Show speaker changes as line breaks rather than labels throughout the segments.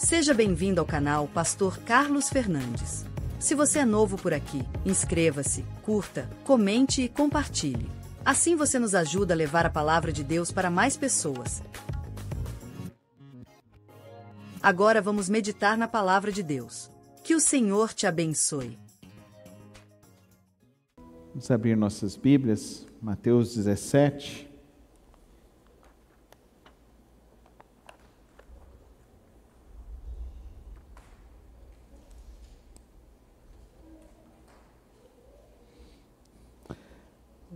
Seja bem-vindo ao canal Pastor Carlos Fernandes. Se você é novo por aqui, inscreva-se, curta, comente e compartilhe. Assim você nos ajuda a levar a palavra de Deus para mais pessoas. Agora vamos meditar na palavra de Deus. Que o Senhor te abençoe.
Vamos abrir nossas Bíblias, Mateus 17.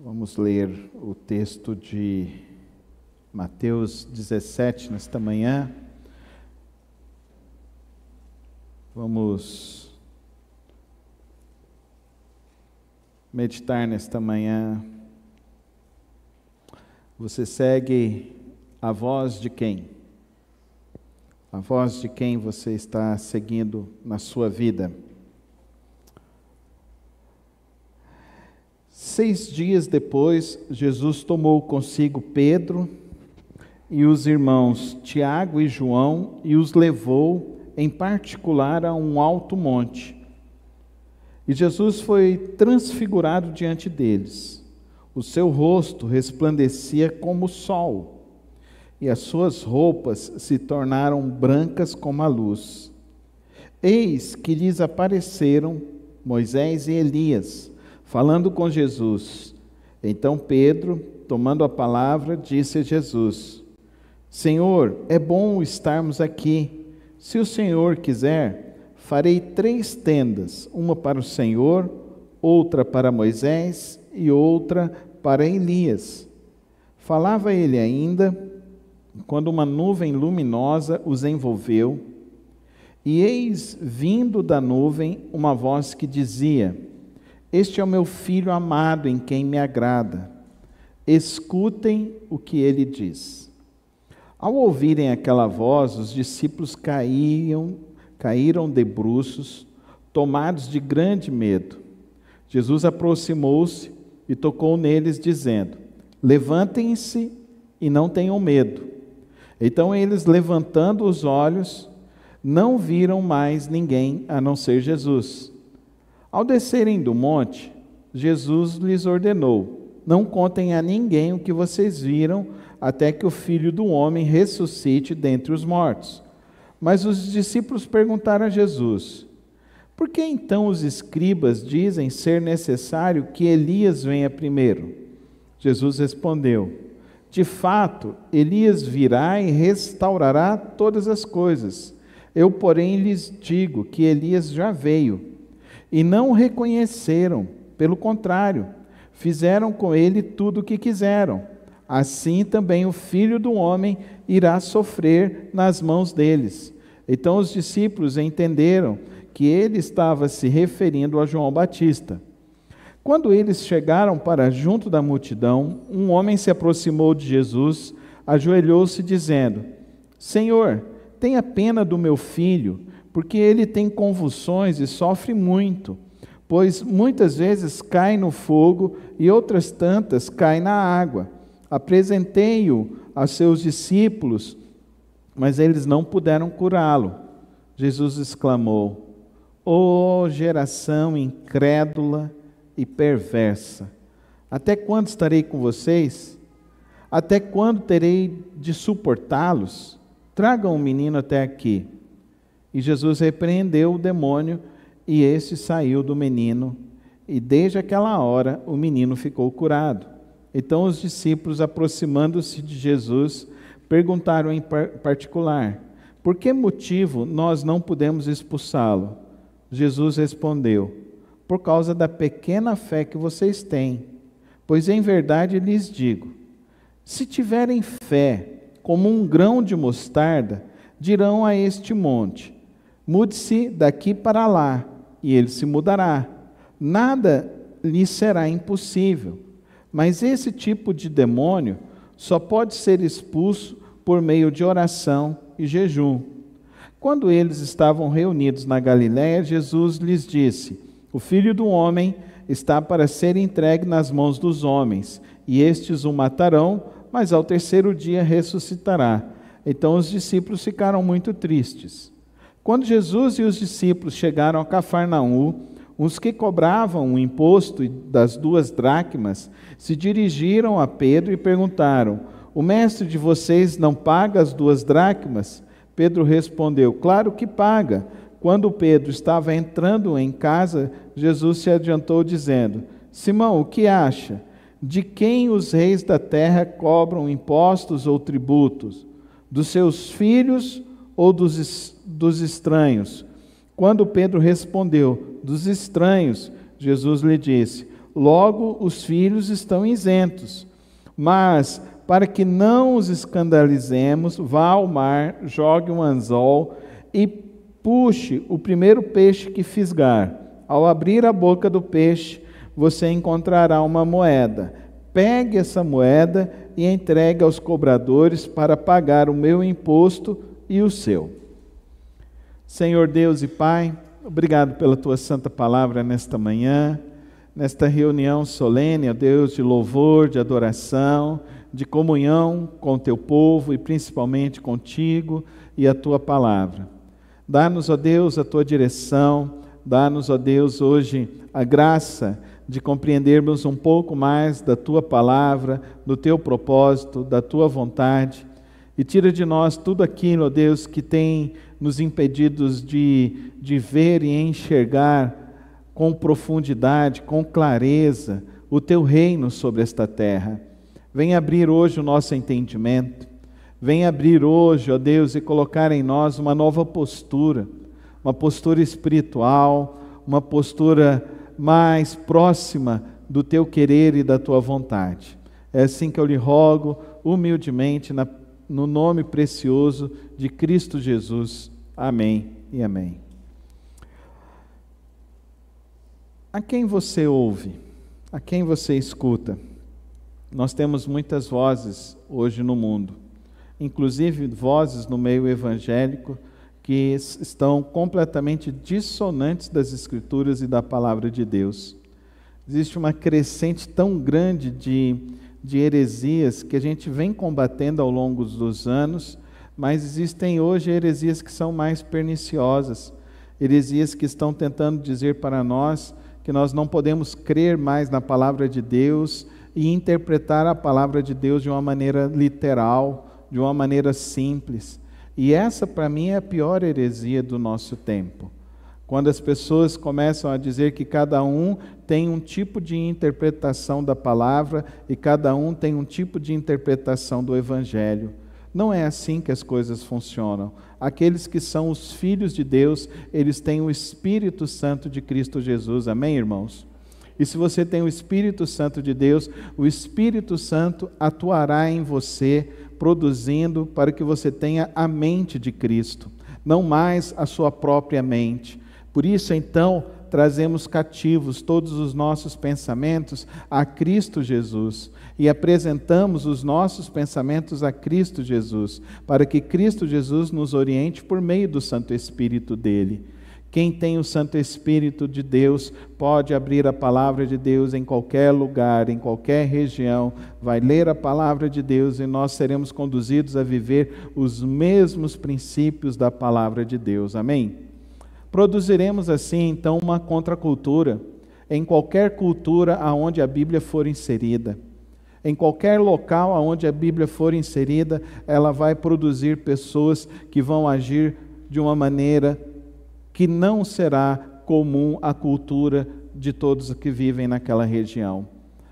Vamos ler o texto de Mateus 17 nesta manhã. Vamos meditar nesta manhã. Você segue a voz de quem? A voz de quem você está seguindo na sua vida? 6 dias depois, Jesus tomou consigo Pedro e os irmãos Tiago e João e os levou em particular a um alto monte. E Jesus foi transfigurado diante deles. O seu rosto resplandecia como o sol, e as suas roupas se tornaram brancas como a luz. Eis que lhes apareceram Moisés e Elias, falando com Jesus. Então Pedro, tomando a palavra, disse a Jesus: Senhor, é bom estarmos aqui. Se o Senhor quiser, farei 3 tendas, uma para o Senhor, outra para Moisés e outra para Elias. Falava ele ainda, quando uma nuvem luminosa os envolveu, e eis vindo da nuvem uma voz que dizia: Este é o meu filho amado, em quem me agrada. Escutem o que ele diz. Ao ouvirem aquela voz, os discípulos caíram de bruços, tomados de grande medo. Jesus aproximou-se e tocou neles, dizendo: Levantem-se e não tenham medo. Então eles, levantando os olhos, não viram mais ninguém a não ser Jesus. Ao descerem do monte, Jesus lhes ordenou: Não contem a ninguém o que vocês viram, até que o Filho do Homem ressuscite dentre os mortos. Mas os discípulos perguntaram a Jesus: Por que então os escribas dizem ser necessário que Elias venha primeiro? Jesus respondeu: De fato, Elias virá e restaurará todas as coisas. Eu, porém, lhes digo que Elias já veio, e não o reconheceram. Pelo contrário, fizeram com ele tudo o que quiseram. Assim também o Filho do Homem irá sofrer nas mãos deles. Então os discípulos entenderam que ele estava se referindo a João Batista. Quando eles chegaram para junto da multidão, um homem se aproximou de Jesus, ajoelhou-se dizendo: Senhor, tenha pena do meu filho, porque ele tem convulsões e sofre muito, pois muitas vezes cai no fogo e outras tantas cai na água. Apresentei-o a seus discípulos, mas eles não puderam curá-lo. Jesus exclamou: Ó geração incrédula e perversa, até quando estarei com vocês? Até quando terei de suportá-los? Tragam o menino até aqui. E Jesus repreendeu o demônio, e este saiu do menino, e desde aquela hora o menino ficou curado. Então os discípulos, aproximando-se de Jesus, perguntaram em particular: Por que motivo nós não podemos expulsá-lo? Jesus respondeu: Por causa da pequena fé que vocês têm. Pois em verdade lhes digo, se tiverem fé como um grão de mostarda, dirão a este monte: Mude-se daqui para lá, e ele se mudará. Nada lhe será impossível. Mas esse tipo de demônio só pode ser expulso por meio de oração e jejum. Quando eles estavam reunidos na Galiléia, Jesus lhes disse: O Filho do Homem está para ser entregue nas mãos dos homens, e estes o matarão, mas ao terceiro dia ressuscitará. Então os discípulos ficaram muito tristes. Quando Jesus e os discípulos chegaram a Cafarnaum, os que cobravam o imposto das 2 dracmas se dirigiram a Pedro e perguntaram: o mestre de vocês não paga as 2 dracmas? Pedro respondeu: claro que paga. Quando Pedro estava entrando em casa, Jesus se adiantou dizendo: Simão, o que acha? De quem os reis da terra cobram impostos ou tributos? Dos seus filhos ou dos estranhos? Quando Pedro respondeu: dos estranhos, Jesus lhe disse: logo os filhos estão isentos. Mas, para que não os escandalizemos, vá ao mar, jogue um anzol e puxe o primeiro peixe que fisgar. Ao abrir a boca do peixe, você encontrará uma moeda. Pegue essa moeda e entregue aos cobradores para pagar o meu imposto e o seu. Senhor Deus e Pai, obrigado pela Tua santa palavra nesta manhã, nesta reunião solene, ó Deus, de louvor, de adoração, de comunhão com o Teu povo e principalmente contigo e a Tua palavra. Dá-nos, ó Deus, a Tua direção, dá-nos, ó Deus, hoje a graça de compreendermos um pouco mais da Tua palavra, do Teu propósito, da Tua vontade, e tira de nós tudo aquilo, ó Deus, que tem nos impedido de ver e enxergar com profundidade, com clareza, o Teu reino sobre esta terra. Vem abrir hoje o nosso entendimento, vem abrir hoje, ó Deus, e colocar em nós uma nova postura, uma postura espiritual, uma postura mais próxima do Teu querer e da Tua vontade. É assim que eu lhe rogo, humildemente, no nome precioso de Cristo Jesus. Amém e amém. A quem você ouve? A quem você escuta? Nós temos muitas vozes hoje no mundo, inclusive vozes no meio evangélico que estão completamente dissonantes das Escrituras e da Palavra de Deus. Existe uma crescente tão grande de heresias que a gente vem combatendo ao longo dos anos, mas existem hoje heresias que são mais perniciosas, heresias que estão tentando dizer para nós que nós não podemos crer mais na Palavra de Deus e interpretar a Palavra de Deus de uma maneira literal, de uma maneira simples. E essa, para mim, é a pior heresia do nosso tempo. Quando as pessoas começam a dizer que cada um tem um tipo de interpretação da palavra e cada um tem um tipo de interpretação do Evangelho. Não é assim que as coisas funcionam. Aqueles que são os filhos de Deus, eles têm o Espírito Santo de Cristo Jesus. Amém, irmãos? E se você tem o Espírito Santo de Deus, o Espírito Santo atuará em você, produzindo para que você tenha a mente de Cristo, não mais a sua própria mente. Por isso, então, trazemos cativos todos os nossos pensamentos a Cristo Jesus e apresentamos os nossos pensamentos a Cristo Jesus, para que Cristo Jesus nos oriente por meio do Santo Espírito dele. Quem tem o Santo Espírito de Deus pode abrir a palavra de Deus em qualquer lugar, em qualquer região, vai ler a palavra de Deus e nós seremos conduzidos a viver os mesmos princípios da palavra de Deus. Amém? Produziremos assim, então, uma contracultura em qualquer cultura aonde a Bíblia for inserida. Em qualquer local aonde a Bíblia for inserida, ela vai produzir pessoas que vão agir de uma maneira que não será comum à cultura de todos que vivem naquela região.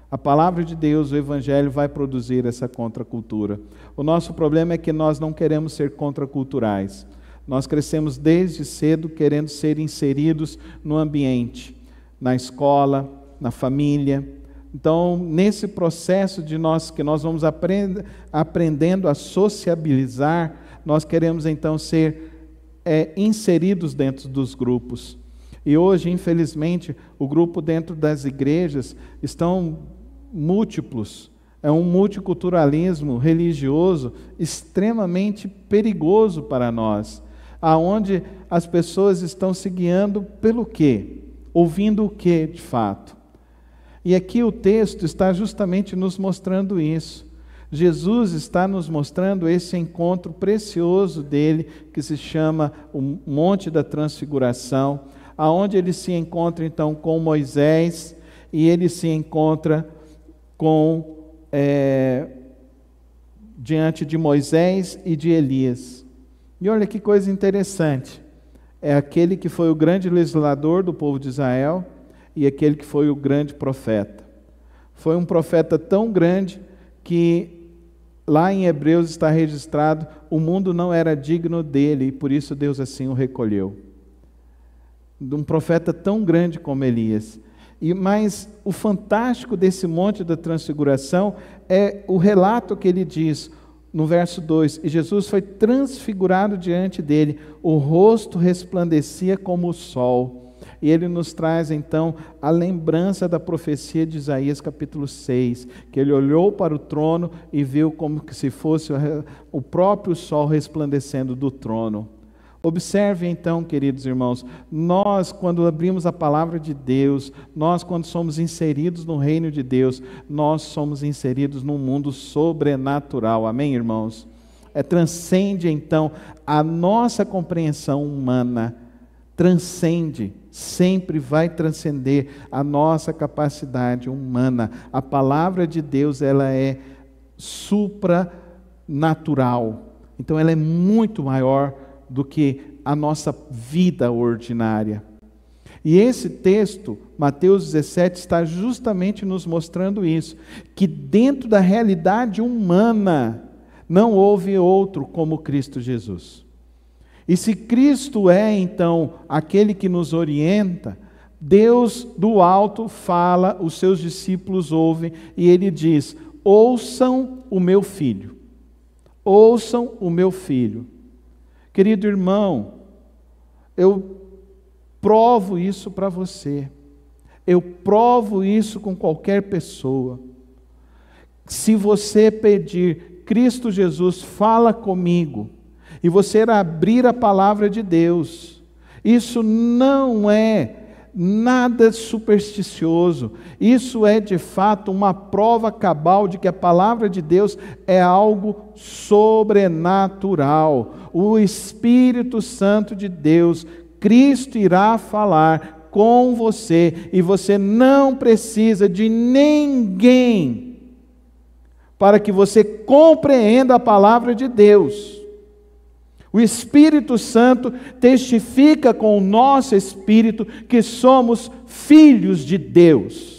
A palavra de Deus, o Evangelho, vai produzir essa contracultura. O nosso problema é que nós não queremos ser contraculturais. Nós crescemos desde cedo querendo ser inseridos no ambiente, na escola, na família. Então, nesse processo que nós vamos aprendendo a sociabilizar, nós queremos então ser inseridos dentro dos grupos. E hoje, infelizmente, o grupo dentro das igrejas estão múltiplos. É um multiculturalismo religioso extremamente perigoso para nós, aonde as pessoas estão se guiando pelo quê? Ouvindo o quê, de fato? E aqui o texto está justamente nos mostrando isso. Jesus está nos mostrando esse encontro precioso dele, que se chama o Monte da Transfiguração, aonde ele se encontra então com Moisés, e ele se encontra diante de Moisés e de Elias. E olha que coisa interessante, é aquele que foi o grande legislador do povo de Israel e aquele que foi o grande profeta. Foi um profeta tão grande que lá em Hebreus está registrado, o mundo não era digno dele e por isso Deus assim o recolheu. De um profeta tão grande como Elias. Mas o fantástico desse Monte da Transfiguração é o relato que ele diz no verso 2, e Jesus foi transfigurado diante dele, o rosto resplandecia como o sol. E ele nos traz então a lembrança da profecia de Isaías capítulo 6, que ele olhou para o trono e viu como que se fosse o próprio sol resplandecendo do trono. Observe então, queridos irmãos, nós quando abrimos a palavra de Deus, nós quando somos inseridos no reino de Deus, nós somos inseridos num mundo sobrenatural, amém, irmãos? Transcende então a nossa compreensão humana, transcende, sempre vai transcender a nossa capacidade humana. A palavra de Deus, ela é supranatural, então ela é muito maior do que a nossa vida ordinária. E esse texto, Mateus 17, está justamente nos mostrando isso, que dentro da realidade humana, não houve outro como Cristo Jesus. E se Cristo é, então, aquele que nos orienta, Deus do alto fala, os seus discípulos ouvem, e ele diz, ouçam o meu filho, ouçam o meu filho. Querido irmão, eu provo isso para você, eu provo isso com qualquer pessoa. Se você pedir, Cristo Jesus, fala comigo, e você abrir a palavra de Deus, isso não é nada supersticioso, isso é de fato uma prova cabal de que a palavra de Deus é algo sobrenatural. O Espírito Santo de Deus, Cristo irá falar com você, e você não precisa de ninguém para que você compreenda a palavra de Deus. O Espírito Santo testifica com o nosso espírito que somos filhos de Deus.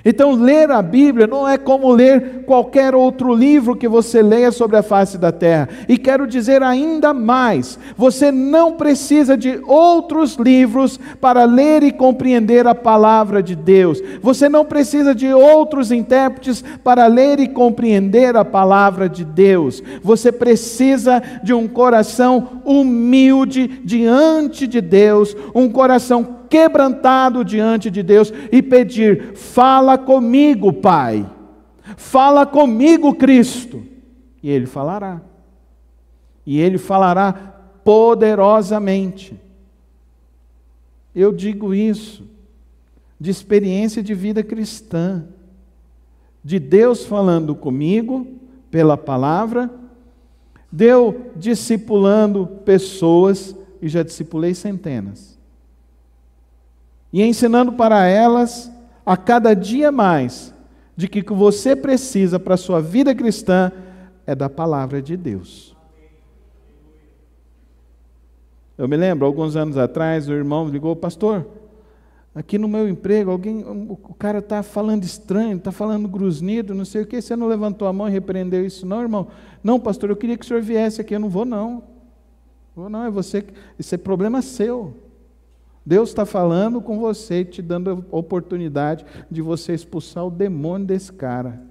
Então, ler a Bíblia não é como ler qualquer outro livro que você leia sobre a face da terra. E quero dizer ainda mais, você não precisa de outros livros para ler e compreender a palavra de Deus. Você não precisa de outros intérpretes para ler e compreender a palavra de Deus. Você precisa de um coração humilde diante de Deus, um coração quebrantado diante de Deus e pedir, fala comigo, Pai, fala comigo, Cristo, e Ele falará poderosamente. Eu digo isso de experiência de vida cristã, de Deus falando comigo pela palavra, de eu discipulando pessoas, e já discipulei centenas, e ensinando para elas, a cada dia mais, de que o que você precisa para a sua vida cristã é da palavra de Deus. Eu me lembro, alguns anos atrás, o irmão ligou, pastor, aqui no meu emprego, o cara está falando estranho, está falando grusnido, não sei o que, você não levantou a mão e repreendeu isso não, irmão? Não, pastor, eu queria que o senhor viesse aqui, eu não vou não, é você, isso é problema seu. Deus está falando com você, te dando a oportunidade de você expulsar o demônio desse cara.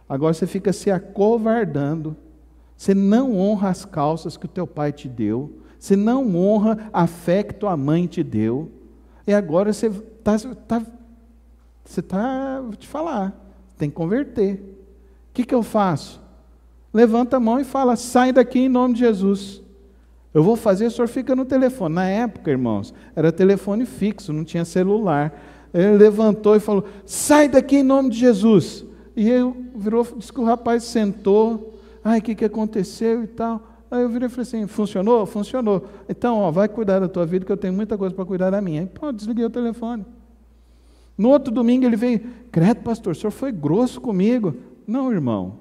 Agora você fica se acovardando, você não honra as calças que o teu pai te deu, você não honra a fé que tua mãe te deu, e agora você está, vou te falar, tem que converter. O que eu faço? Levanta a mão e fala, sai daqui em nome de Jesus. Eu vou fazer, o senhor fica no telefone. Na época, irmãos, era telefone fixo, não tinha celular. Ele levantou e falou, sai daqui em nome de Jesus. E disse que o rapaz sentou, ai, o que aconteceu e tal. Aí eu virei e falei assim, funcionou? Funcionou. Então, ó, vai cuidar da tua vida, que eu tenho muita coisa para cuidar da minha. Aí, pô, desliguei o telefone. No outro domingo ele veio, credo, pastor, o senhor foi grosso comigo. Não, irmão,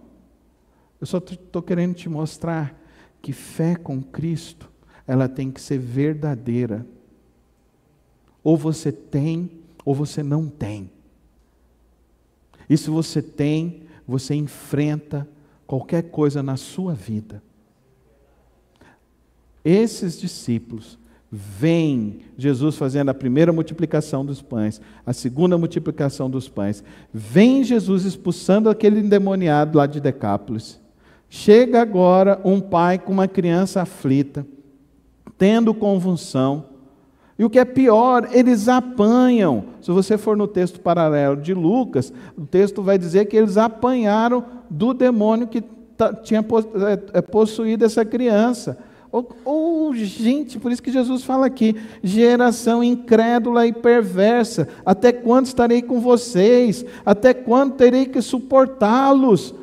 eu só estou querendo te mostrar que fé com Cristo, ela tem que ser verdadeira. Ou você tem, ou você não tem. E se você tem, você enfrenta qualquer coisa na sua vida. Esses discípulos veem Jesus fazendo a primeira multiplicação dos pães, a segunda multiplicação dos pães, veem Jesus expulsando aquele endemoniado lá de Decápolis. Chega agora um pai com uma criança aflita, tendo convulsão, e o que é pior, eles apanham. Se você for no texto paralelo de Lucas, o texto vai dizer que eles apanharam do demônio que tinha possuído essa criança. Gente, por isso que Jesus fala aqui, geração incrédula e perversa, até quando estarei com vocês? Até quando terei que suportá-los?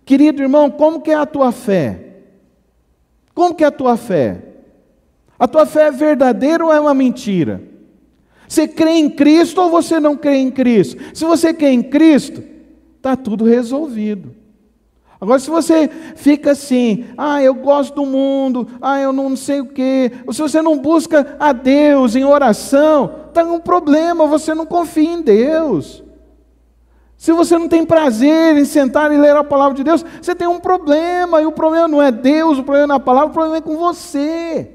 Querido irmão, como que é a tua fé? Como que é a tua fé? A tua fé é verdadeira ou é uma mentira? Você crê em Cristo ou você não crê em Cristo? Se você crê em Cristo, está tudo resolvido. Agora, se você fica assim, eu gosto do mundo, eu não sei o quê, ou se você não busca a Deus em oração, está um problema, você não confia em Deus. Se você não tem prazer em sentar e ler a palavra de Deus, você tem um problema, e o problema não é Deus, o problema não é a palavra, o problema é com você.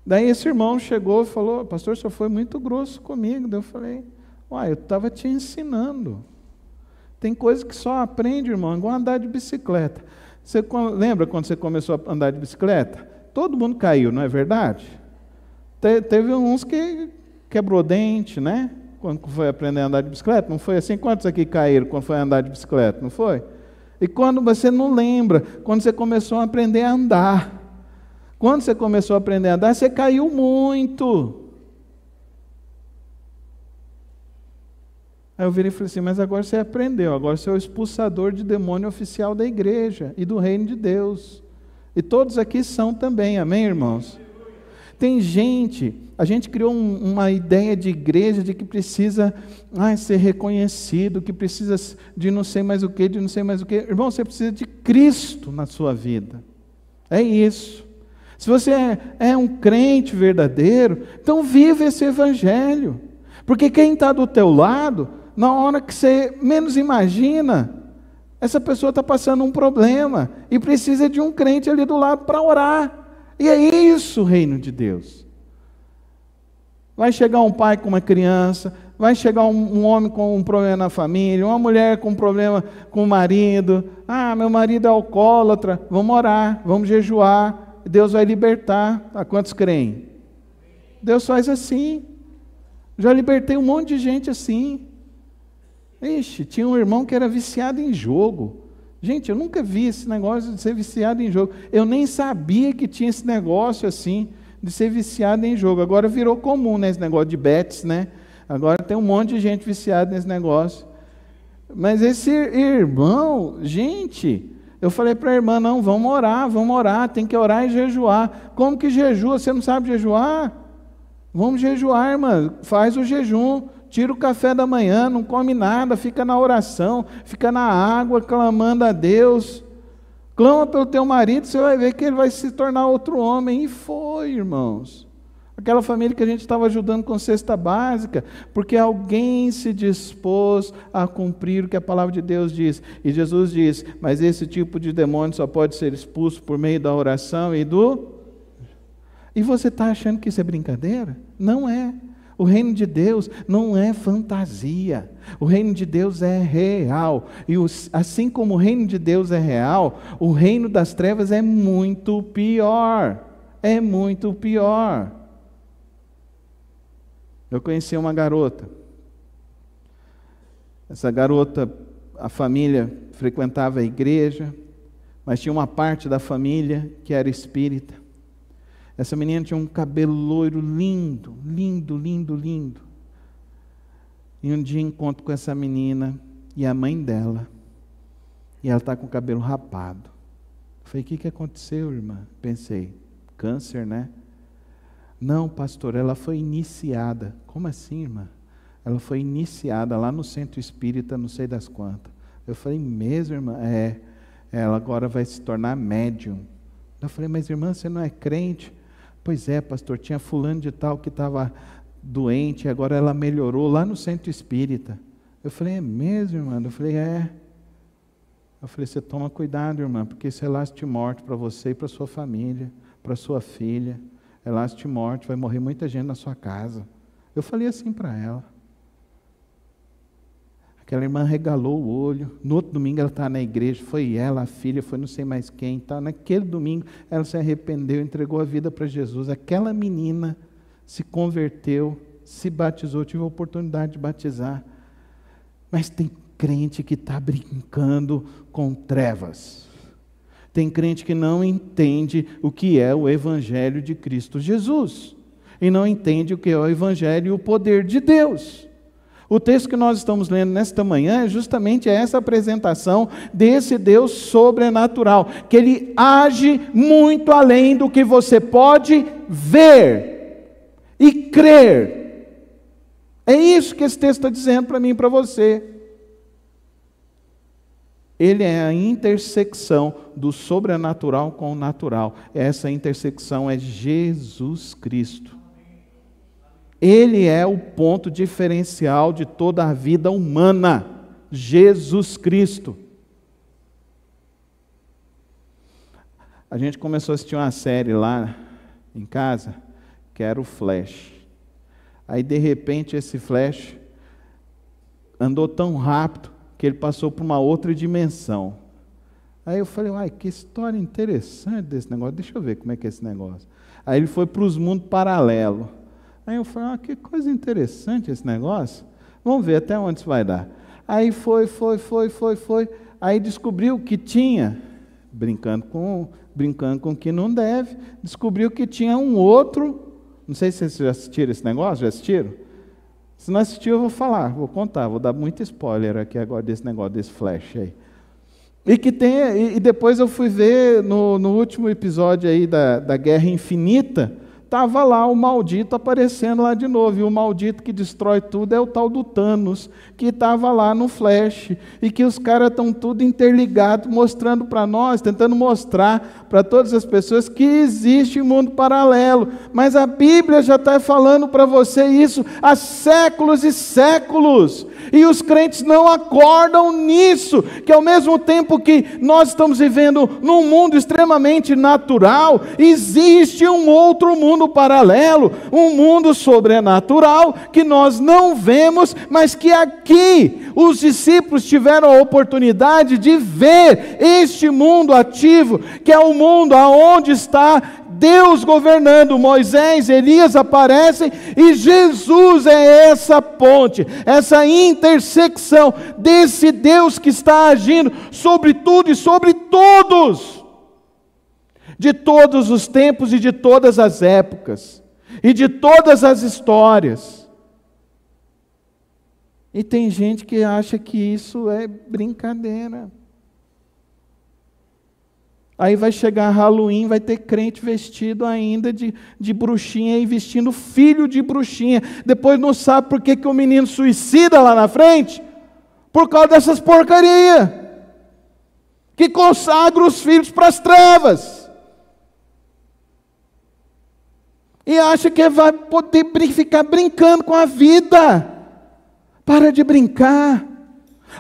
Daí esse irmão chegou e falou, pastor, o senhor foi muito grosso comigo. Daí eu falei, eu estava te ensinando. Tem coisa que só aprende, irmão, igual andar de bicicleta. Você lembra quando você começou a andar de bicicleta? Todo mundo caiu, não é verdade? Teve uns que quebrou dente, né? Quando foi aprender a andar de bicicleta, não foi assim? Quantos aqui caíram quando foi andar de bicicleta, não foi? E quando você não lembra, quando você começou a aprender a andar, quando você começou a aprender a andar, você caiu muito. Aí eu virei e falei assim, mas agora você aprendeu, agora você é o expulsador de demônio oficial da igreja e do reino de Deus. E todos aqui são também, amém, irmãos? Tem gente, a gente criou uma ideia de igreja de que precisa ser reconhecido, que precisa de não sei mais o que, de não sei mais o que. Irmão, você precisa de Cristo na sua vida. É isso. Se você é um crente verdadeiro, então vive esse evangelho. Porque quem está do teu lado, na hora que você menos imagina, essa pessoa está passando um problema e precisa de um crente ali do lado para orar. E é isso o reino de Deus. Vai chegar um pai com uma criança, vai chegar um homem com um problema na família, uma mulher com um problema com o marido. Meu marido é alcoólatra, vamos orar, vamos jejuar. Deus vai libertar. A quantos creem? Deus faz assim. Já libertei um monte de gente assim. Ixi, tinha um irmão que era viciado em jogo. Gente, eu nunca vi esse negócio de ser viciado em jogo. Eu nem sabia que tinha esse negócio assim, de ser viciado em jogo. Agora virou comum, né, esse negócio de bets, né? Agora tem um monte de gente viciada nesse negócio. Mas esse irmão, gente, eu falei para a irmã, não, vamos orar, tem que orar e jejuar. Como que jejua? Você não sabe jejuar? Vamos jejuar, irmã, faz o jejum, tira o café da manhã, não come nada, fica na oração, fica na água, clamando a Deus. Clama pelo teu marido, você vai ver que ele vai se tornar outro homem. E foi, irmãos. Aquela família que a gente estava ajudando com cesta básica, porque alguém se dispôs a cumprir o que a palavra de Deus diz. E Jesus diz, mas esse tipo de demônio só pode ser expulso por meio da oração e do... E você está achando que isso é brincadeira? Não é. O reino de Deus não é fantasia. O reino de Deus é real. E assim como o reino de Deus é real, o reino das trevas é muito pior. É muito pior. Eu conheci uma garota. Essa garota, a família frequentava a igreja, mas tinha uma parte da família que era espírita. Essa menina tinha um cabelo loiro lindo, lindo, lindo, lindo. E um dia encontro com essa menina e a mãe dela. E ela está com o cabelo rapado. Falei, o que aconteceu, irmã? Pensei, câncer, né? Não, pastor, ela foi iniciada. Como assim, irmã? Ela foi iniciada lá no centro espírita, não sei das quantas. Eu falei, mesmo, irmã? Ela agora vai se tornar médium. Eu falei, mas irmã, você não é crente? Pois é, pastor, tinha fulano de tal que estava doente, agora ela melhorou lá no centro espírita. Eu falei, é mesmo, irmã? Eu falei, é. Eu falei, você toma cuidado, irmã, porque isso é last morte para você e para sua família, para sua filha. É last morte, vai morrer muita gente na sua casa. Eu falei assim para ela. Aquela irmã regalou o olho. No outro domingo ela estava na igreja, foi ela, a filha, foi não sei mais quem. Tá? Naquele domingo ela se arrependeu, entregou a vida para Jesus. Aquela menina se converteu, se batizou, tive a oportunidade de batizar. Mas tem crente que está brincando com trevas. Tem crente que não entende o que é o Evangelho de Cristo Jesus. E não entende o que é o Evangelho e o poder de Deus. O texto que nós estamos lendo nesta manhã é justamente essa apresentação desse Deus sobrenatural, que Ele age muito além do que você pode ver e crer. É isso que esse texto está dizendo para mim e para você. Ele é a intersecção do sobrenatural com o natural. Essa intersecção é Jesus Cristo. Ele é o ponto diferencial de toda a vida humana. Jesus Cristo. A gente começou a assistir uma série lá em casa, que era o Flash. Aí de repente esse Flash andou tão rápido que ele passou por uma outra dimensão. Aí eu falei, uai, que história interessante desse negócio, deixa eu ver como é que é esse negócio. Aí ele foi para os mundos paralelos. Aí eu falei, que coisa interessante esse negócio, vamos ver até onde isso vai dar. Aí foi, aí descobriu que tinha, brincando com o que não deve, descobriu que tinha um outro, não sei se vocês já assistiram esse negócio, já assistiram? Se não assistiu, eu vou falar, vou contar, vou dar muito spoiler aqui agora desse negócio, desse Flash aí. E depois eu fui ver no último episódio aí da Guerra Infinita, estava lá o maldito aparecendo lá de novo, e o maldito que destrói tudo é o tal do Thanos, que estava lá no Flash, e que os caras estão tudo interligados, mostrando para nós, tentando mostrar para todas as pessoas que existe um mundo paralelo, mas a Bíblia já está falando para você isso há séculos e séculos, e os crentes não acordam nisso, que ao mesmo tempo que nós estamos vivendo num mundo extremamente natural, existe um outro mundo paralelo, um mundo sobrenatural que nós não vemos, mas que aqui os discípulos tiveram a oportunidade de ver este mundo ativo, que é o mundo aonde está Deus governando. Moisés, Elias aparecem e Jesus é essa ponte, essa intersecção desse Deus que está agindo sobre tudo e sobre todos, de todos os tempos e de todas as épocas, e de todas as histórias. E tem gente que acha que isso é brincadeira. Aí vai chegar Halloween, vai ter crente vestido ainda de bruxinha e vestindo filho de bruxinha. Depois não sabe por que o menino suicida lá na frente? Por causa dessas porcarias. Que consagra os filhos para as trevas. E acha que vai poder ficar brincando com a vida. Para de brincar.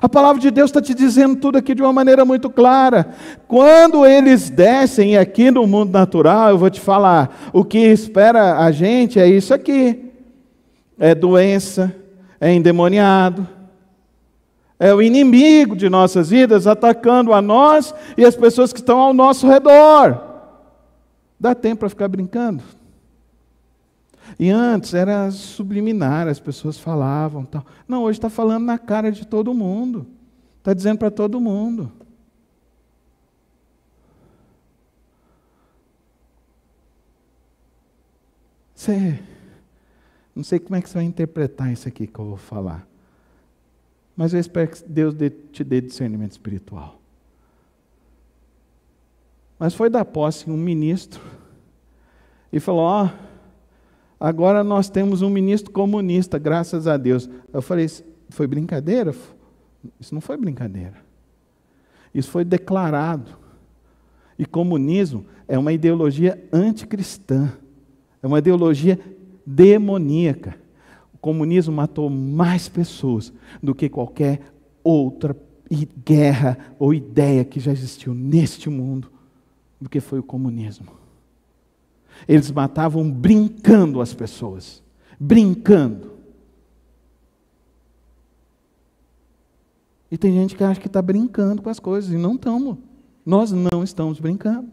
A palavra de Deus está te dizendo tudo aqui de uma maneira muito clara. Quando eles descem aqui no mundo natural, eu vou te falar, o que espera a gente é isso aqui. É doença, é endemoniado, é o inimigo de nossas vidas atacando a nós e as pessoas que estão ao nosso redor. Dá tempo para ficar brincando? E antes era subliminar, as pessoas falavam, tal. Não, hoje está falando na cara de todo mundo. Está dizendo para todo mundo. Não sei como é que você vai interpretar isso aqui que eu vou falar. Mas eu espero que Deus te dê discernimento espiritual. Mas foi dar posse em um ministro e falou, agora nós temos um ministro comunista, graças a Deus. Eu falei, foi brincadeira? Isso não foi brincadeira. Isso foi declarado. E comunismo é uma ideologia anticristã. É uma ideologia demoníaca. O comunismo matou mais pessoas do que qualquer outra guerra ou ideia que já existiu neste mundo, do que foi o comunismo. Eles matavam brincando as pessoas. Brincando. E tem gente que acha que está brincando com as coisas, e não estamos. Nós não estamos brincando.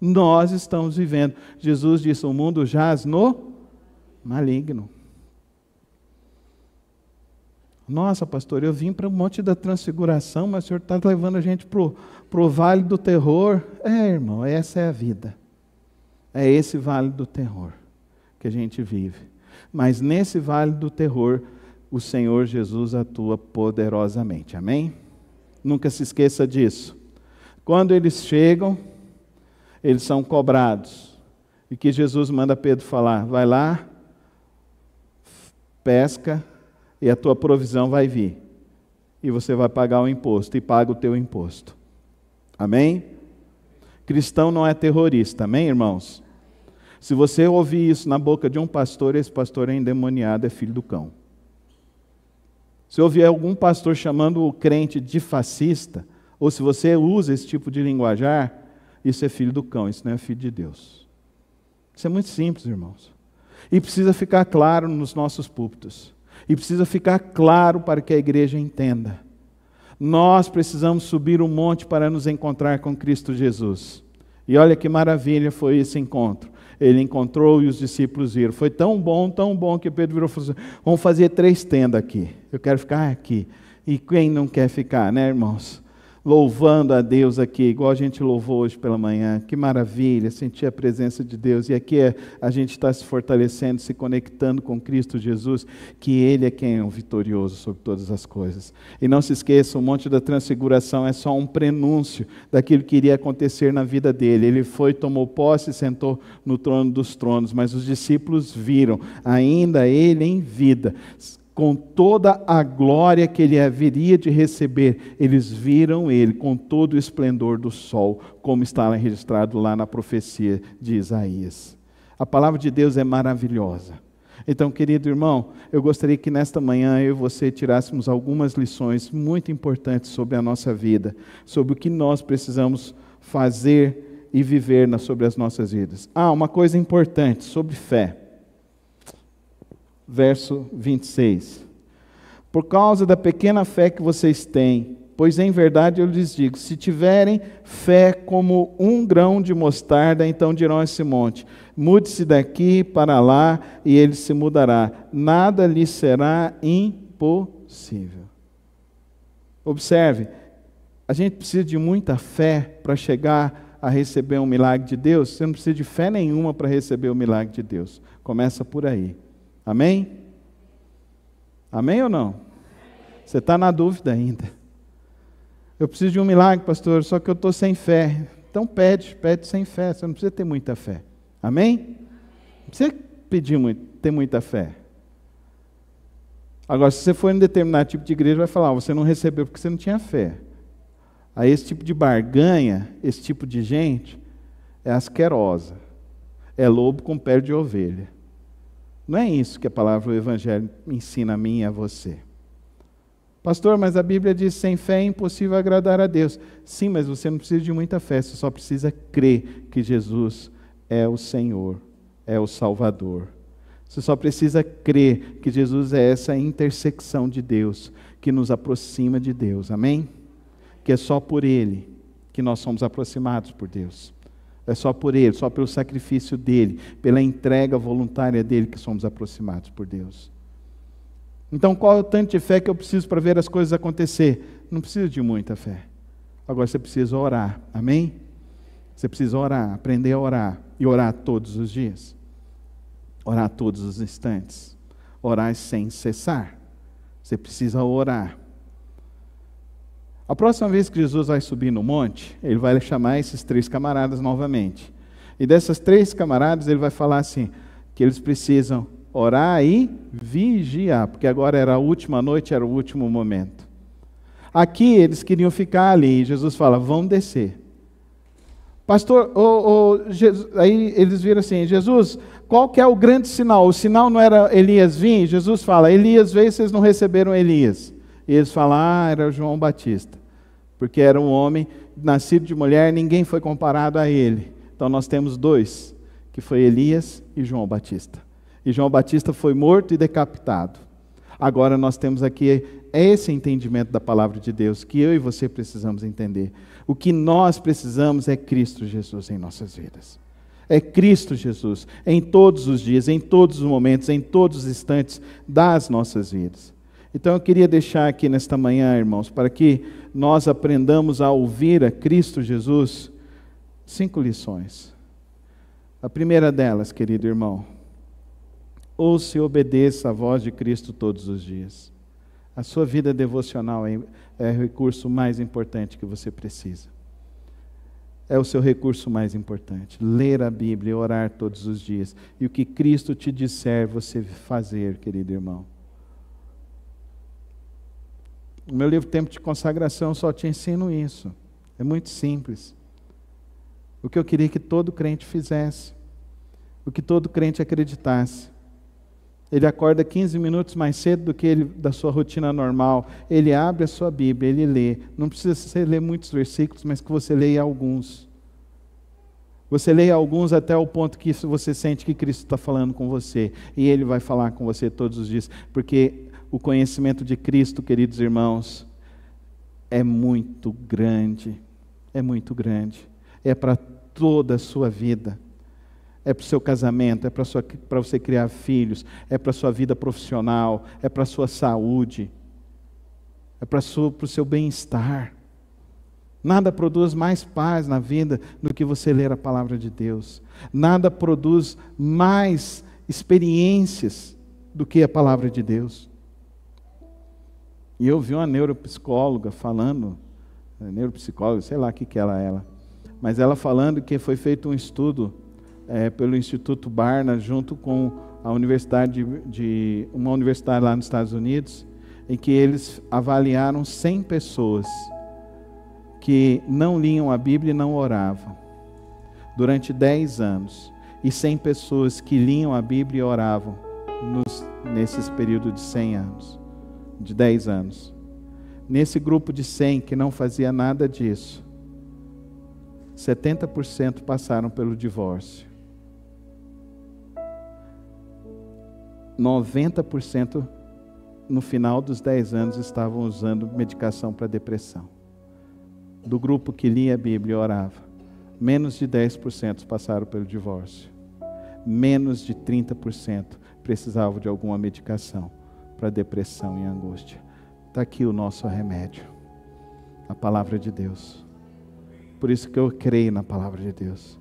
Nós estamos vivendo. Jesus disse, o mundo jaz no maligno. Nossa, pastor, eu vim para o Monte da Transfiguração, mas o senhor está levando a gente para o Vale do Terror. Irmão, essa é a vida. É esse Vale do Terror que a gente vive. Mas nesse Vale do Terror, o Senhor Jesus atua poderosamente. Amém? Nunca se esqueça disso. Quando eles chegam, eles são cobrados. E que Jesus manda Pedro falar, vai lá, pesca, e a tua provisão vai vir. E você vai pagar o imposto, e paga o teu imposto. Amém? Cristão não é terrorista, amém, irmãos? Se você ouvir isso na boca de um pastor, esse pastor é endemoniado, é filho do cão. Se ouvir algum pastor chamando o crente de fascista, ou se você usa esse tipo de linguajar, isso é filho do cão, isso não é filho de Deus. Isso é muito simples, irmãos. E precisa ficar claro nos nossos púlpitos. E precisa ficar claro para que a igreja entenda. Nós precisamos subir o monte para nos encontrar com Cristo Jesus. E olha que maravilha foi esse encontro. Ele encontrou e os discípulos viram. Foi tão bom que Pedro virou e falou assim, vamos fazer 3 tendas aqui. Eu quero ficar aqui. E quem não quer ficar, né, irmãos? Louvando a Deus aqui, igual a gente louvou hoje pela manhã. Que maravilha, sentir a presença de Deus. E aqui a gente está se fortalecendo, se conectando com Cristo Jesus, que Ele é quem é o vitorioso sobre todas as coisas. E não se esqueça, o Monte da Transfiguração é só um prenúncio daquilo que iria acontecer na vida dele. Ele foi, tomou posse e sentou no trono dos tronos, mas os discípulos viram, ainda Ele em vida, com toda a glória que ele haveria de receber, eles viram ele com todo o esplendor do sol, como está registrado lá na profecia de Isaías. A palavra de Deus é maravilhosa. Então, querido irmão, eu gostaria que nesta manhã eu e você tirássemos algumas lições muito importantes sobre a nossa vida, sobre o que nós precisamos fazer e viver sobre as nossas vidas. Uma coisa importante sobre fé. Verso 26. Por causa da pequena fé que vocês têm, pois em verdade eu lhes digo, se tiverem fé como um grão de mostarda, então dirão a esse monte, mude-se daqui para lá, e ele se mudará. Nada lhe será impossível. Observe, a gente precisa de muita fé para chegar a receber um milagre de Deus. Você não precisa de fé nenhuma para receber o milagre de Deus. Começa por aí. Amém? Amém ou não? Você está na dúvida ainda. Eu preciso de um milagre, pastor, só que eu estou sem fé. Então pede sem fé, você não precisa ter muita fé. Amém? Não precisa ter muita fé. Agora, se você for em um determinado tipo de igreja, vai falar, você não recebeu porque você não tinha fé. Aí esse tipo de barganha, esse tipo de gente, é asquerosa. É lobo com pele de ovelha. Não é isso que a palavra do Evangelho ensina a mim e a você. Pastor, mas a Bíblia diz, sem fé é impossível agradar a Deus. Sim, mas você não precisa de muita fé, você só precisa crer que Jesus é o Senhor, é o Salvador. Você só precisa crer que Jesus é essa intersecção de Deus, que nos aproxima de Deus, amém? Que é só por Ele que nós somos aproximados por Deus. É só por Ele, só pelo sacrifício dEle, pela entrega voluntária dEle que somos aproximados por Deus. Então, qual é o tanto de fé que eu preciso para ver as coisas acontecer? Não preciso de muita fé. Agora você precisa orar, amém? Você precisa orar, aprender a orar, e orar todos os dias. Orar todos os instantes. Orar sem cessar. Você precisa orar. A próxima vez que Jesus vai subir no monte, ele vai chamar esses 3 camaradas novamente. E dessas 3 camaradas, ele vai falar assim, que eles precisam orar e vigiar, porque agora era a última noite, era o último momento. Aqui eles queriam ficar ali, e Jesus fala, vão descer. Pastor, Jesus, aí eles viram assim, Jesus, qual que é o grande sinal? O sinal não era Elias vir? Jesus fala, Elias veio, vocês não receberam Elias. E eles falam, era João Batista, porque era um homem nascido de mulher, ninguém foi comparado a ele. Então nós temos 2, que foi Elias e João Batista. E João Batista foi morto e decapitado. Agora nós temos aqui esse entendimento da palavra de Deus, que eu e você precisamos entender. O que nós precisamos é Cristo Jesus em nossas vidas. É Cristo Jesus em todos os dias, em todos os momentos, em todos os instantes das nossas vidas. Então eu queria deixar aqui nesta manhã, irmãos, para que nós aprendamos a ouvir a Cristo Jesus, 5 lições. A primeira delas, querido irmão, ouça e obedeça a voz de Cristo todos os dias. A sua vida devocional é o recurso mais importante que você precisa. É o seu recurso mais importante. Ler a Bíblia e orar todos os dias. E o que Cristo te disser, você fazer, querido irmão. O meu livro Tempo de Consagração só te ensino isso. É muito simples. O que eu queria que todo crente fizesse. O que todo crente acreditasse. Ele acorda 15 minutos mais cedo do que ele, da sua rotina normal. Ele abre a sua Bíblia, ele lê. Não precisa você ler muitos versículos, mas que você leia alguns. Você leia alguns até o ponto que você sente que Cristo está falando com você. E Ele vai falar com você todos os dias. Porque o conhecimento de Cristo, queridos irmãos, é muito grande. É muito grande. É para toda a sua vida. É para o seu casamento, é para você criar filhos, é para a sua vida profissional, é para a sua saúde, é para o seu bem-estar. Nada produz mais paz na vida do que você ler a palavra de Deus. Nada produz mais experiências do que a palavra de Deus. E eu vi uma neuropsicóloga falando, neuropsicóloga, sei lá o que ela era, mas ela falando que foi feito um estudo pelo Instituto Barna, junto com a universidade uma universidade lá nos Estados Unidos, em que eles avaliaram 100 pessoas que não liam a Bíblia e não oravam, durante 10 anos, e 100 pessoas que liam a Bíblia e oravam nesses períodos de 100 anos, de 10 anos. Nesse grupo de 100 que não fazia nada disso, 70% passaram pelo divórcio. 90% no final dos 10 anos estavam usando medicação para depressão. Do grupo que lia a Bíblia e orava, menos de 10% passaram pelo divórcio. Menos de 30% precisavam de alguma medicação para depressão e angústia. Está aqui o nosso remédio, a palavra de Deus. Por isso que eu creio na palavra de Deus.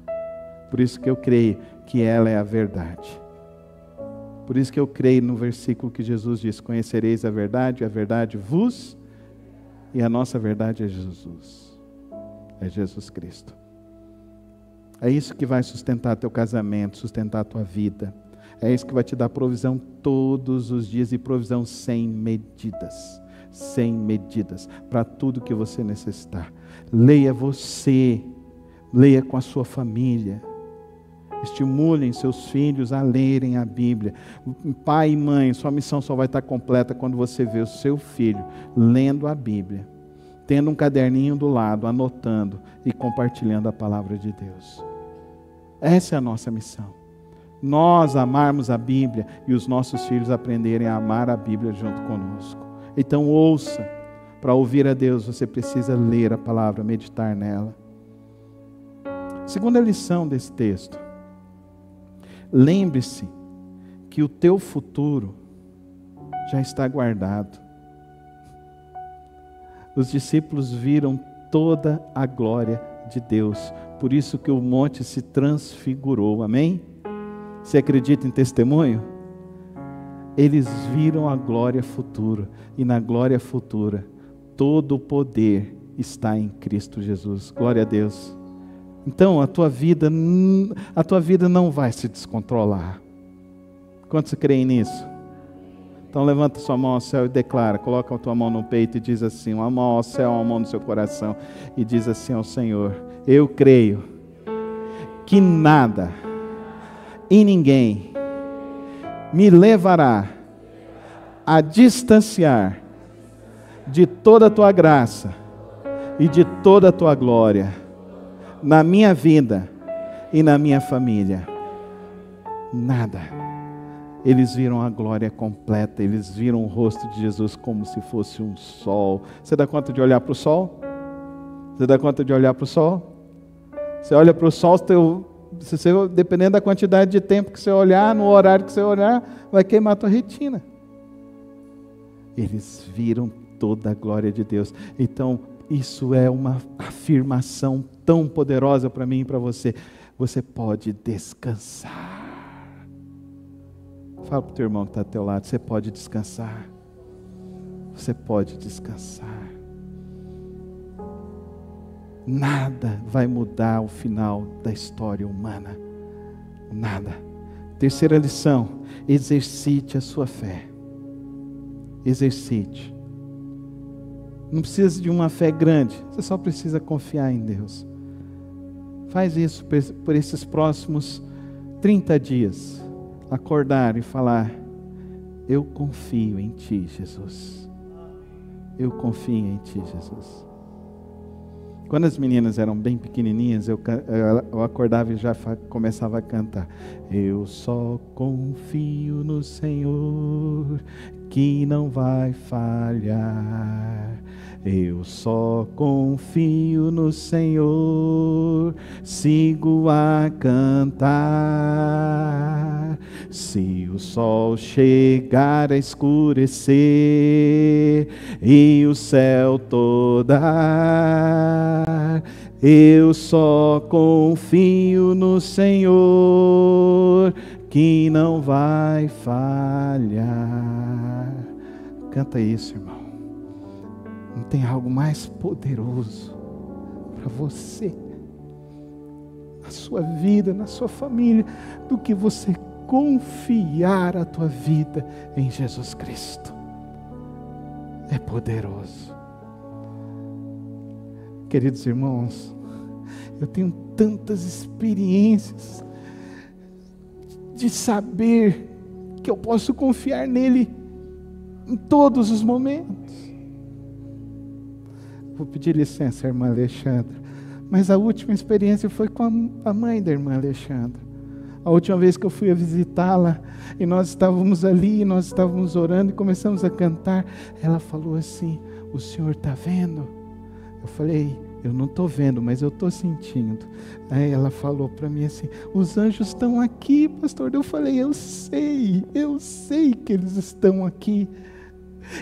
Por isso que eu creio que ela é a verdade. Por isso que eu creio no versículo que Jesus diz: conhecereis a verdade vos... E a nossa verdade é Jesus. É Jesus Cristo. É isso que vai sustentar teu casamento, sustentar tua vida. É isso que vai te dar provisão todos os dias, e provisão sem medidas. Sem medidas, para tudo que você necessitar. Leia você, leia com a sua família. Estimulem seus filhos a lerem a Bíblia. Pai e mãe, sua missão só vai estar completa quando você vê o seu filho lendo a Bíblia, tendo um caderninho do lado, anotando e compartilhando a palavra de Deus. Essa é a nossa missão. Nós amarmos a Bíblia e os nossos filhos aprenderem a amar a Bíblia junto conosco. Então ouça. Para ouvir a Deus, você precisa ler a palavra, meditar nela. Segunda lição desse texto. Lembre-se que o teu futuro já está guardado. Os discípulos viram toda a glória de Deus. Por isso que o monte se transfigurou. Amém? Você acredita em testemunho? Eles viram a glória futura. E na glória futura, todo o poder está em Cristo Jesus. Glória a Deus. Então a tua vida não vai se descontrolar. Quantos creem nisso? Então levanta sua mão ao céu e declara, coloca a tua mão no peito e diz assim, uma mão ao céu, uma mão no seu coração, e diz assim ao Senhor: eu creio que nada e ninguém me levará a distanciar de toda a tua graça e de toda a tua glória na minha vida e na minha família. Nada. Eles viram a glória completa, eles viram o rosto de Jesus como se fosse um sol. Você dá conta de olhar para o sol? Você dá conta de olhar para o sol? Você olha para o sol, dependendo da quantidade de tempo que você olhar, no horário que você olhar, vai queimar a tua retina. Eles viram toda a glória de Deus. Então, isso é uma afirmação tão poderosa para mim e para você. Você pode descansar. Fala para o teu irmão que está ao teu lado, você pode descansar. Você pode descansar. Nada vai mudar o final da história humana. Nada. Terceira lição: exercite a sua fé. Exercite. Não precisa de uma fé grande, você só precisa confiar em Deus. Faz isso por esses próximos 30 dias. Acordar e falar: eu confio em Ti, Jesus. Eu confio em Ti, Jesus. Quando as meninas eram bem pequenininhas, eu acordava e já começava a cantar: eu só confio no Senhor, que não vai falhar. Eu só confio no Senhor, sigo a cantar. Se o sol chegar a escurecer e o céu todar, eu só confio no Senhor, que não vai falhar. Canta isso, irmão. Não tem algo mais poderoso para você, na sua vida, na sua família, do que você confiar a tua vida em Jesus Cristo. É poderoso. Queridos irmãos, eu tenho tantas experiências de saber que eu posso confiar nele em todos os momentos. Vou pedir licença, irmã Alexandra, mas a última experiência foi com a mãe da irmã Alexandra. A última vez que eu fui a visitá-la, e nós estávamos ali, nós estávamos orando e começamos a cantar, ela falou assim: o senhor está vendo? Eu falei: eu não estou vendo, mas eu estou sentindo. Aí ela falou para mim assim: os anjos estão aqui, pastor. Eu falei: eu sei que eles estão aqui.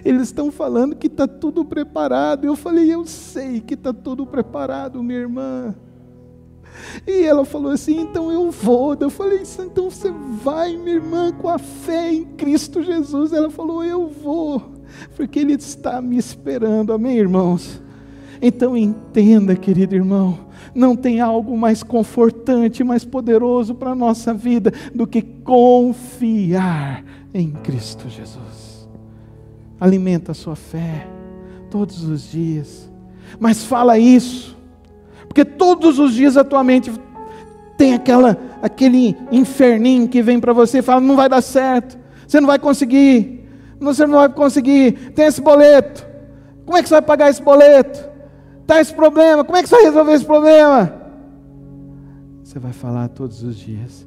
Eles estão falando que está tudo preparado. Eu falei: eu sei que está tudo preparado, minha irmã. E ela falou assim: então eu vou. Eu falei: então você vai, minha irmã, com a fé em Cristo Jesus. Ela falou: eu vou, porque Ele está me esperando. Amém, irmãos? Então entenda, querido irmão, não tem algo mais confortante, mais poderoso para a nossa vida do que confiar em Cristo Jesus. Alimenta a sua fé todos os dias, mas fala isso, porque todos os dias a tua mente tem aquele inferninho que vem para você e fala: não vai dar certo, você não vai conseguir, tem esse boleto, como é que você vai pagar esse boleto? Está esse problema, como é que você vai resolver esse problema? Você vai falar todos os dias: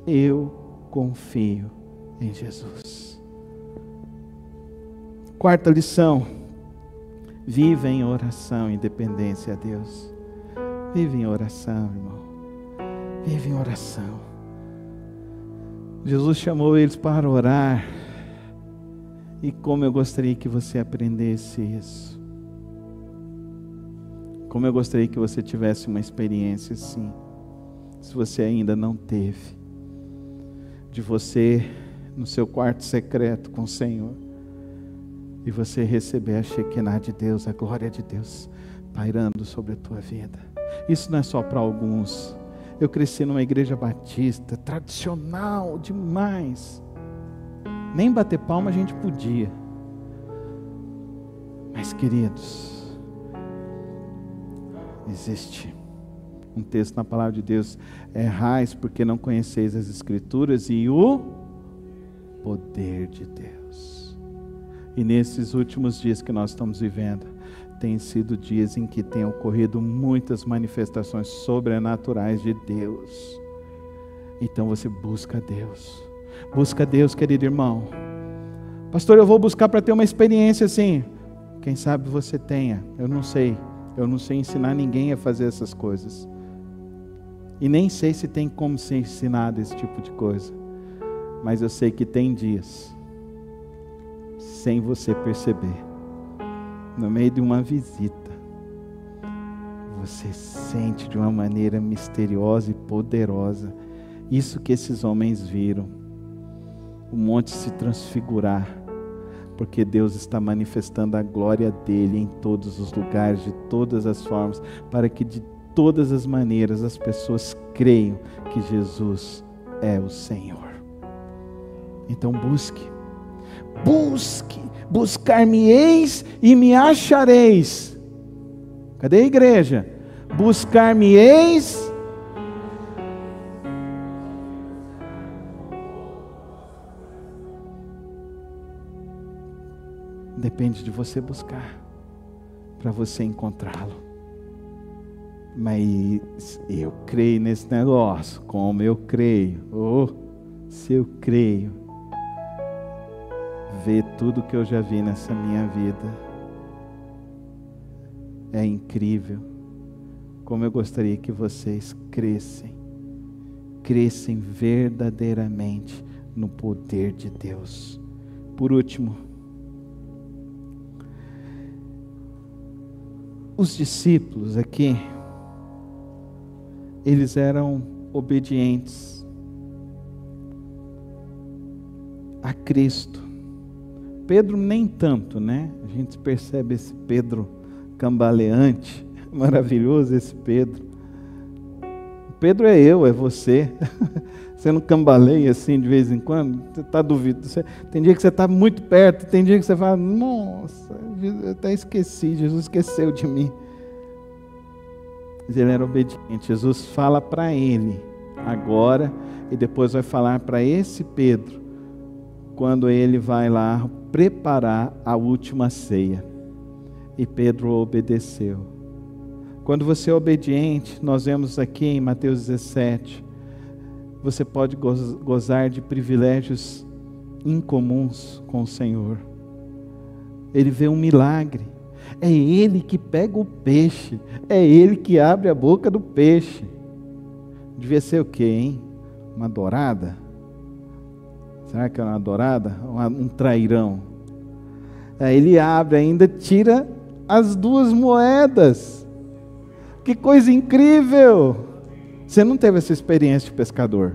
eu confio em Jesus. Quarta lição: viva em oração em dependência a Deus. Vive em oração, irmão. Vive em oração. Jesus chamou eles para orar, e como eu gostaria que você aprendesse isso. Como eu gostaria que você tivesse uma experiência assim, se você ainda não teve, de você no seu quarto secreto com o Senhor, e você receber a Shekinah de Deus, a glória de Deus, pairando sobre a tua vida. Isso não é só para alguns. Eu cresci numa igreja batista, tradicional demais. Nem bater palma a gente podia. Mas, queridos, existe um texto na palavra de Deus: errais porque não conheceis as Escrituras e o poder de Deus. E nesses últimos dias que nós estamos vivendo, tem sido dias em que tem ocorrido muitas manifestações sobrenaturais de Deus. Então você busca Deus. Busca Deus, querido irmão. Pastor, eu vou buscar para ter uma experiência assim. Quem sabe você tenha. Eu não sei ensinar ninguém a fazer essas coisas. E nem sei se tem como ser ensinado esse tipo de coisa. Mas eu sei que tem dias, sem você perceber, no meio de uma visita, você sente de uma maneira misteriosa e poderosa isso que esses homens viram: o monte se transfigurar, porque Deus está manifestando a glória dele em todos os lugares, de todas as formas, para que de todas as maneiras as pessoas creiam que Jesus é o Senhor. Então buscar-me-eis e me achareis. Cadê a igreja? Buscar-me-eis. Depende de você buscar, para você encontrá-lo. Mas eu creio nesse negócio, como eu creio. Se eu creio, ver tudo que eu já vi nessa minha vida é incrível. Como eu gostaria que vocês crescem verdadeiramente no poder de Deus. Por último, os discípulos aqui, eles eram obedientes a Cristo. Pedro nem tanto, né? A gente percebe esse Pedro cambaleante, maravilhoso esse Pedro. Pedro é eu, é você. Você não cambaleia assim de vez em quando? Você está duvidando. Tem dia que você está muito perto, tem dia que você fala: nossa, eu até esqueci, Jesus esqueceu de mim. Mas ele era obediente. Jesus fala para ele agora, e depois vai falar para esse Pedro, quando ele vai lá preparar a última ceia. E Pedro obedeceu. Quando você é obediente, nós vemos aqui em Mateus 17, você pode gozar de privilégios incomuns com o Senhor. Ele vê um milagre. É Ele que pega o peixe. É Ele que abre a boca do peixe. Devia ser o quê, hein? Uma dourada? Será que é uma dourada? Um trairão? Aí ele abre ainda, tira as 2 moedas. Que coisa incrível! Você não teve essa experiência de pescador?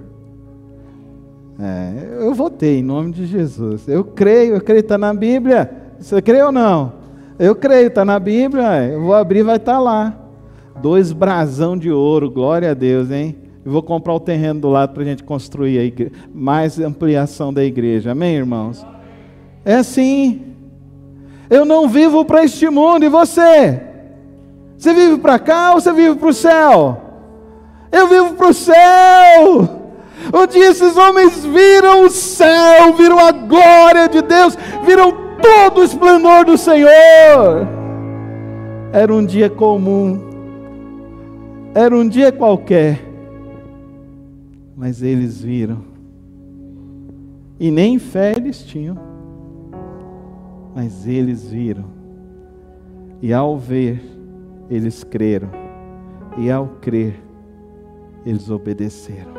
Eu votei em nome de Jesus. Eu creio, está na Bíblia. Você crê ou não? Eu creio, está na Bíblia. Eu vou abrir, vai estar lá. 2 brasão de ouro, glória a Deus, hein? Eu vou comprar o terreno do lado para a gente construir a igreja, mais ampliação da igreja. Amém, irmãos? É assim. Eu não vivo para este mundo, e você? Você vive para cá ou você vive para o céu? Eu vivo para o céu. Um dia esses homens viram o céu, viram a glória de Deus, viram todo o esplendor do Senhor. Era um dia comum, era um dia qualquer, mas eles viram, e nem fé eles tinham, mas eles viram, e ao ver, eles creram, e ao crer, eles obedeceram.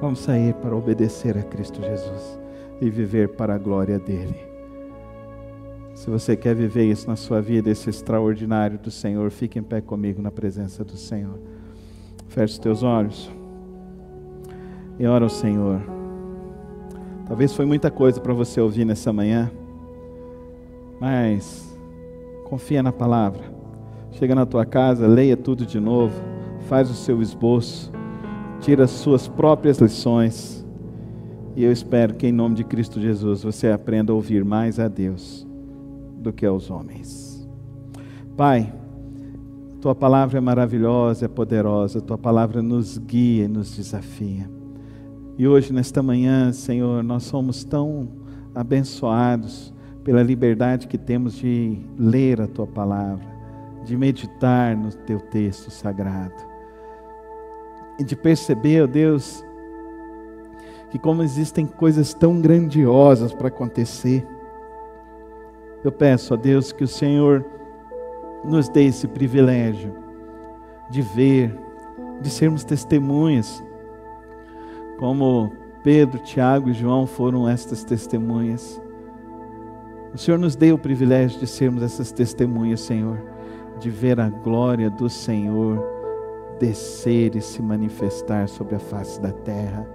Vamos sair para obedecer a Cristo Jesus e viver para a glória dele. Se você quer viver isso na sua vida, esse extraordinário do Senhor, fique em pé comigo na presença do Senhor. Feche os teus olhos e ora ao Senhor. Talvez foi muita coisa para você ouvir nessa manhã, mas confia na palavra, Chega na tua casa, leia tudo de novo, faz o seu esboço, tira as suas próprias lições. E eu espero que em nome de Cristo Jesus você aprenda a ouvir mais a Deus do que aos homens. Pai, tua palavra é maravilhosa, é poderosa, tua palavra nos guia e nos desafia. E hoje, nesta manhã, Senhor, nós somos tão abençoados pela liberdade que temos de ler a tua palavra, de meditar no teu texto sagrado e de perceber, ó Deus, que como existem coisas tão grandiosas para acontecer. Eu peço a Deus que o Senhor nos dê esse privilégio de ver, de sermos testemunhas, como Pedro, Tiago e João foram estas testemunhas. O Senhor nos dê o privilégio de sermos essas testemunhas, Senhor, de ver a glória do Senhor descer e se manifestar sobre a face da terra.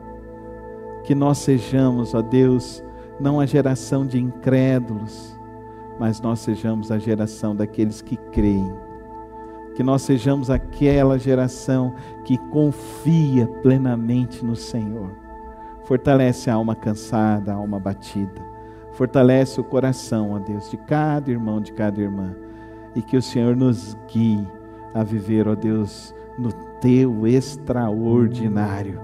Que nós sejamos, ó Deus, não a geração de incrédulos, mas nós sejamos a geração daqueles que creem. Que nós sejamos aquela geração que confia plenamente no Senhor. Fortalece a alma cansada, a alma batida. Fortalece o coração, ó Deus, de cada irmão, de cada irmã. E que o Senhor nos guie a viver, ó Deus, no teu extraordinário.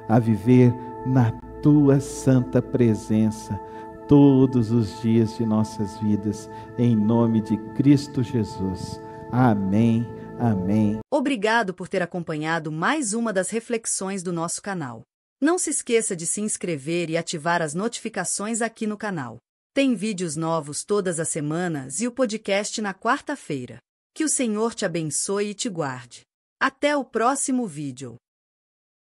A viver na tua santa presença todos os dias de nossas vidas, em nome de Cristo Jesus. Amém, amém.
Obrigado por ter acompanhado mais uma das reflexões do nosso canal. Não se esqueça de se inscrever e ativar as notificações aqui no canal. Tem vídeos novos todas as semanas e o podcast na quarta-feira. Que o Senhor te abençoe e te guarde. Até o próximo vídeo.